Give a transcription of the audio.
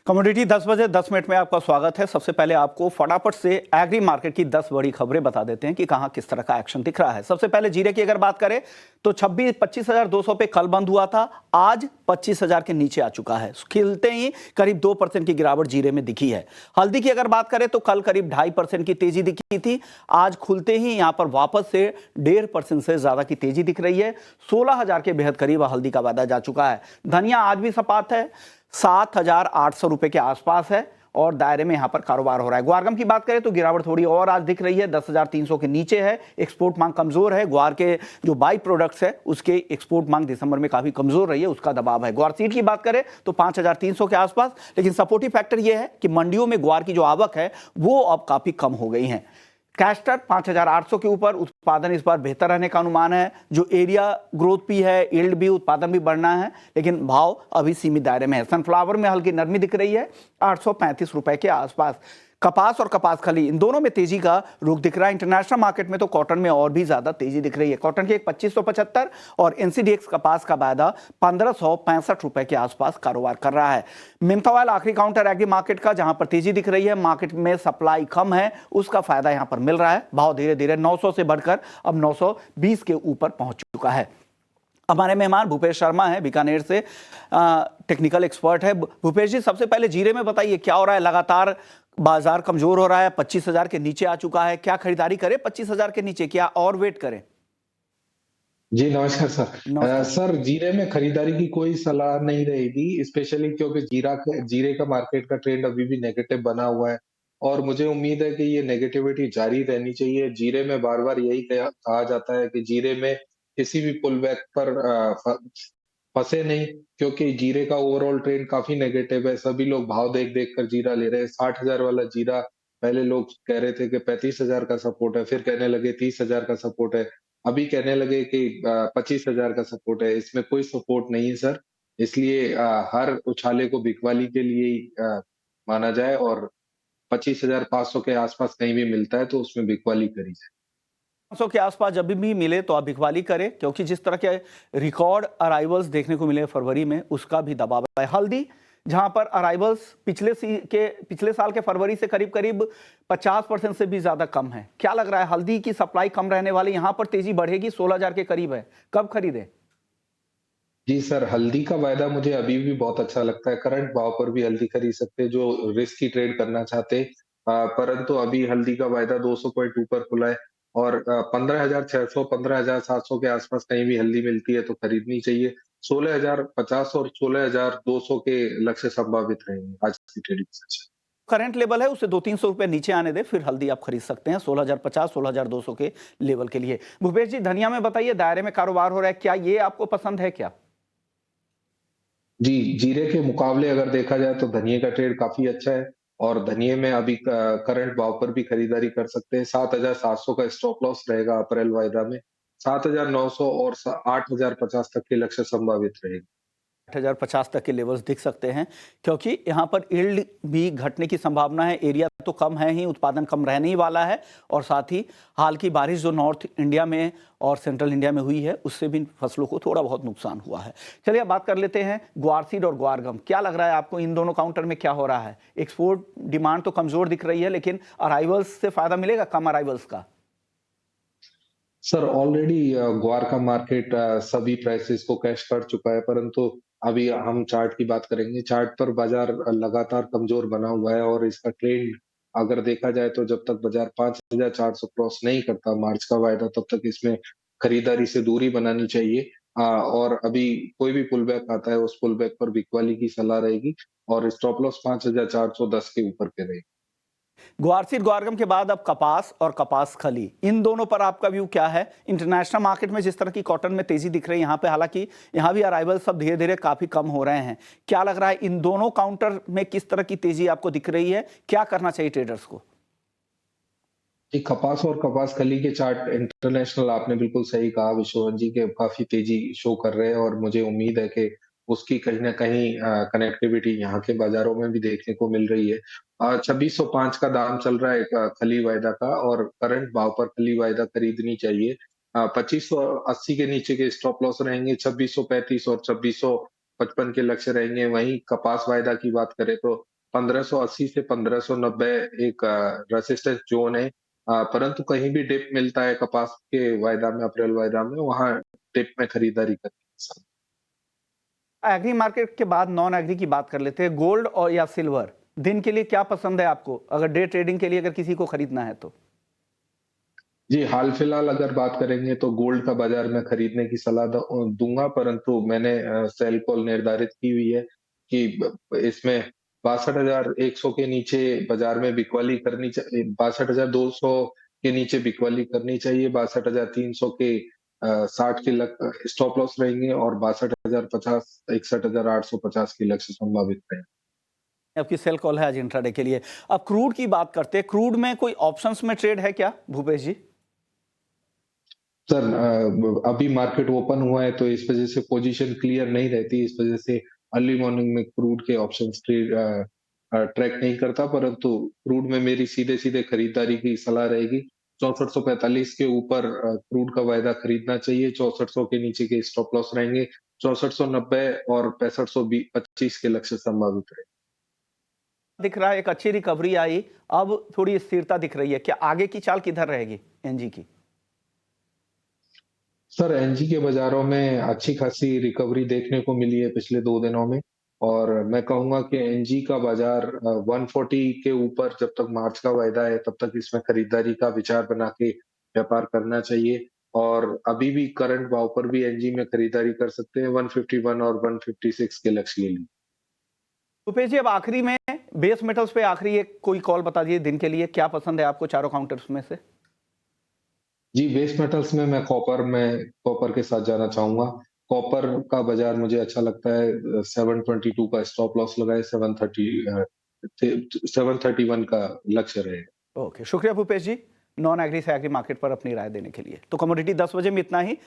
Commodity 10 बजे 10 minute में आपका स्वागत है। सबसे पहले आपको फटाफट से एग्री मार्केट की 10 बड़ी खबरें बता देते हैं कि कहां किस तरह का एक्शन दिख रहा है। सबसे पहले जीरे की अगर बात करें तो 25,200 पे कल बंद हुआ था, आज 25,000 के नीचे आ चुका है। खिलते ही करीब 2% की गिरावट जीरे में दिखी है। हल्दी की अगर बात करें तो कल करीब 2.5% की तेजी दिखी थी, आज खुलते ही यहां पर वापस से 1.5% से ज्यादा की तेजी दिख रही है। 16,000 के बेहद करीब हल्दी का वादा जा चुका है। धनिया आज भी सपाट है, 7,800 रुपए के आसपास है और दायरे में यहां पर कारोबार हो रहा है। ग्वारगम की बात करें तो गिरावट थोड़ी और आज दिख रही है, 10,300 के नीचे है। एक्सपोर्ट मांग कमजोर है। ग्वार के जो बाई प्रोडक्ट्स है उसके एक्सपोर्ट मांग दिसंबर में काफी कमजोर रही है, उसका दबाव है। ग्वार सीड की बात करें तो 5,300 के आसपास, लेकिन सपोर्टिव फैक्टर यह है कि मंडियों में ग्वार की जो आवक है वो अब काफी कम हो गई है। कैस्टर 5,800 के ऊपर, उत्पादन इस बार बेहतर रहने का अनुमान है। जो एरिया ग्रोथ भी है, यील्ड भी, उत्पादन भी बढ़ना है, लेकिन भाव अभी सीमित दायरे में है। सनफ्लावर में हल्की नरमी दिख रही है, 835 रुपए के आसपास। कपास और कपास खली इन दोनों में तेजी का रुख दिख रहा है। इंटरनेशनल मार्केट में तो कॉटन में और भी ज्यादा तेजी दिख रही है। कॉटन के 2575 और एनसीडीएक्स कपास का वायदा 1,565 रुपए के आसपास कारोबार कर रहा है। मिंथा ऑयल आखिरी काउंटर एग्री मार्केट का, जहां पर तेजी दिख रही है। मार्केट में सप्लाई कम है, उसका फायदा यहां पर मिल रहा है। भाव धीरे धीरे 900 से बढ़कर अब 920 के ऊपर पहुंच चुका है। हमारे मेहमान भूपेश शर्मा है, बीकानेर से टेक्निकल एक्सपर्ट है। भूपेश जी, सबसे पहले जीरे में बताइए क्या हो रहा है। लगातार बाजार कमजोर हो रहा है, 25,000 के नीचे आ चुका है। क्या खरीदारी करें 25,000 के नीचे, क्या और वेट करें? जी नमस्कार सर। नमस्कार। सर जीरे में खरीदारी की कोई सलाह नहीं रहेगी, स्पेशली क्योंकि जीरे का मार्केट का ट्रेंड अभी भी नेगेटिव बना हुआ है और मुझे उम्मीद है कि ये नेगेटिविटी जारी रहनी चाहिए। जीरे में बार-बार यही कहा जाता है कि जीरे में किसी भी पुल बैक पर फंसे नहीं, क्योंकि जीरे का ओवरऑल ट्रेंड काफी नेगेटिव है। सभी लोग भाव देख-देख कर जीरा ले रहे हैं। 60,000 वाला जीरा पहले लोग कह रहे थे कि 35,000 का सपोर्ट है, फिर कहने लगे 30,000 का सपोर्ट है। अभी कहने लगे कि 25,000 का सपोर्ट है। इसमें कोई सपोर्ट नहीं है सर। इसलिए हर उछाले को बिकवाली के लिए ही माना जाए और 25,500 के आसपास कहीं भी मिलता है तो उसमें बिकवाली करी जाए। 500 के आसपास जब भी मिले तो आप बिकवाली करें, क्योंकि जिस तरह के रिकॉर्ड अराइवल्स देखने को मिले फरवरी में, उसका भी दबाव है। हल्दी, जहां पर अराइवल्स पिछले साल के फरवरी से करीब करीब 50% से भी ज्यादा कम है। क्या लग रहा है, हल्दी की सप्लाई कम रहने वाली, यहां पर तेजी बढ़ेगी? 16,000 के करीब है, कब खरीदें? जी सर, हल्दी का वायदा मुझे अभी भी बहुत अच्छा लगता है। करंट भाव पर भी हल्दी खरीद सकते हैं जो रिस्की ट्रेड करना चाहते हैं। परंतु अभी हल्दी का वायदा 200 पॉइंट ऊपर खुला है और 15,600 15,700 के आसपास कहीं भी हल्दी मिलती है तो खरीदनी चाहिए। 16,050 और 16,200 के लक्ष्य संभावित रहेंगे आज की ट्रेडिंग सेशन। करंट लेवल है, उसे 200-300 रुपए नीचे आने दे, फिर हल्दी आप खरीद सकते हैं 16,050 16,200 के लेवल के लिए। भूपेश जी, धनिया में बताइए, दायरे में कारोबार हो रहा है, क्या ये आपको पसंद है क्या? जी, जीरे के मुकाबले अगर देखा जाए तो धनिये का ट्रेड काफ़ी अच्छा है और धनिये में अभी क करंट भाव पर भी खरीदारी कर सकते हैं। 7,700 का स्टॉप लॉस रहेगा अप्रैल वायदा में। 7,900 और 8,050 तक के लक्ष्य संभावित रहेगा। 8,050 तक के लेवल्स दिख सकते हैं, क्योंकि यहाँ पर यील्ड भी घटने की संभावना है। एरिया तो कम है ही, उत्पादन कम रहने ही वाला है, और साथ ही हाल की बारिश जो नॉर्थ इंडिया में और सेंट्रल इंडिया में हुई है उससे भी फसलों को थोड़ा बहुत नुकसान हुआ है। चलिए अब बात कर लेते हैं ग्वारसीड और ग्वारगम। क्या लग रहा है आपको, इन दोनों काउंटर में क्या हो रहा है? एक्सपोर्ट डिमांड तो कमजोर दिख रही है, लेकिन अराइवल्स से फायदा मिलेगा, कम अराइवल्स का? सर ऑलरेडी ग्वार का मार्केट सभी प्राइसेस को कैश कर चुका है, परंतु अभी हम चार्ट की बात करेंगे। चार्ट पर बाजार लगातार कमजोर बना हुआ है और इसका ट्रेंड अगर देखा जाए तो जब तक बाजार 5,400 क्रॉस नहीं करता मार्च का वायदा, तब तक इसमें खरीदारी से दूरी बनानी चाहिए। और अभी कोई भी पुल बैक आता है उस पुल बैक पर बिकवाली की सलाह रहेगी और स्टॉप लॉस 5,410 के ऊपर के रहेगी। ग्वारसीड ग्वारगम के बाद अब कपास और कपास खली, इन दोनों पर आपका व्यू क्या है? इंटरनेशनल मार्केट में जिस तरह की कॉटन में तेजी दिख रही है, यहाँ पे हालांकि यहाँ भी अराइवल सब धीरे धीरे काफी कम हो रहे हैं। क्या लग रहा है, इन दोनों काउंटर में किस तरह की तेजी आपको दिख रही है? क्या करना चाहिए ट्रेडर्स को? जी, कपास और कपास कली के चार्ट इंटरनेशनल आपने बिल्कुल सही कहा विश्वनाथ जी, के काफ़ी तेज़ी शो कर रहे हैं और मुझे उम्मीद है कि उसकी कहीं न कहीं कनेक्टिविटी यहाँ के बाज़ारों में भी देखने को मिल रही है। 2605 का दाम चल रहा है खली वायदा का और करंट भाव पर खली वायदा खरीदनी चाहिए। 2580 के नीचे के स्टॉप लॉस रहेंगे, 2635 और 2655 के लक्ष्य रहेंगे। वहीं कपास वायदा की बात करें तो 1580 से 1590 एक रेजिस्टेंस जोन है। परंतु कहीं भी डिप मिलता है कपास के वायदा में, अप्रैल वायदा में, वहाँ डिप में खरीदारी करनी पसंद। एग्री मार्केट के बाद नॉन एग्री की बात कर लेते हैं। गोल्ड और या सिल्वर दिन के लिए क्या पसंद है आपको, अगर डे ट्रेडिंग के लिए अगर किसी को खरीदना है तो? जी, हाल-फिलहाल अगर बात करेंगे तो गोल्ड का बाज़ार मैं खरीदने की सलाह दूँगा, परंतु मैंने सेल कॉल निर्धारित की हुई है कि इसमें 62,100 के नीचे बाज़ार में बिकवाली करनी 62,200 के नीचे बिकवाली करनी चाहिए, 62,300 के 60 के स्टॉप लॉस रहेंगे और 62,050 61,850 के लक्ष्य संभावित रहेंगे। आपकी सेल कॉल है आज इंट्राडे के लिए। अब क्रूड की बात करते हैं। क्रूड में कोई ऑप्शंस में ट्रेड है क्या भूपेश जी? सर अभी मार्केट ओपन हुआ है तो इस वजह से पोजीशन क्लियर नहीं रहती। इस वजह से अर्ली मॉर्निंग में क्रूड के ऑप्शंस ट्रैक नहीं करता, परंतु क्रूड में मेरी सीधे-सीधे खरीदारी की सलाह रहेगी। 6445 के ऊपर क्रूड का वायदा खरीदना चाहिए, 6400 के नीचे के स्टॉप लॉस रहेंगे, 6490 और 6525 के लक्ष्य संभावित रहेंगे। दिख रहा है एक अच्छी रिकवरी आई, अब थोड़ी स्थिरता दिख रही है। क्या आगे की चाल किधर रहेगी एनजी की? सर एनजी के बाज़ारों में अच्छी खासी रिकवरी देखने को मिली है पिछले 2 दिनों में और मैं कहूँगा कि एनजी का बाज़ार 140 के ऊपर जब तक मार्च का वायदा है, तब तक इसमें खरीदारी का विचार बना के व्यापार करना चाहिए और अभी भी करंट भाव पर भी एनजी में खरीदारी कर सकते हैं, 151 और 156 के लक्ष्य ले लिए। भूपेश जी, अब आखिरी में बेस मेटल्स पे आखिरी एक कोई कॉल बता दीजिए दिन के लिए, क्या पसंद है आपको चारों काउंटर्स में से? जी, बेस मेटल्स में मैं कॉपर के साथ जाना चाहूँगा। कॉपर का बाज़ार मुझे अच्छा लगता है 722 का स्टॉप लॉस लगाए 731 का लक्ष्य रहेगा। ओके, शुक्रिया भूपेश जी, नॉन एग्री से एग्री मार्केट पर अपनी राय देने के लिए। तो कमोडिटी 10 बजे में इतना ही।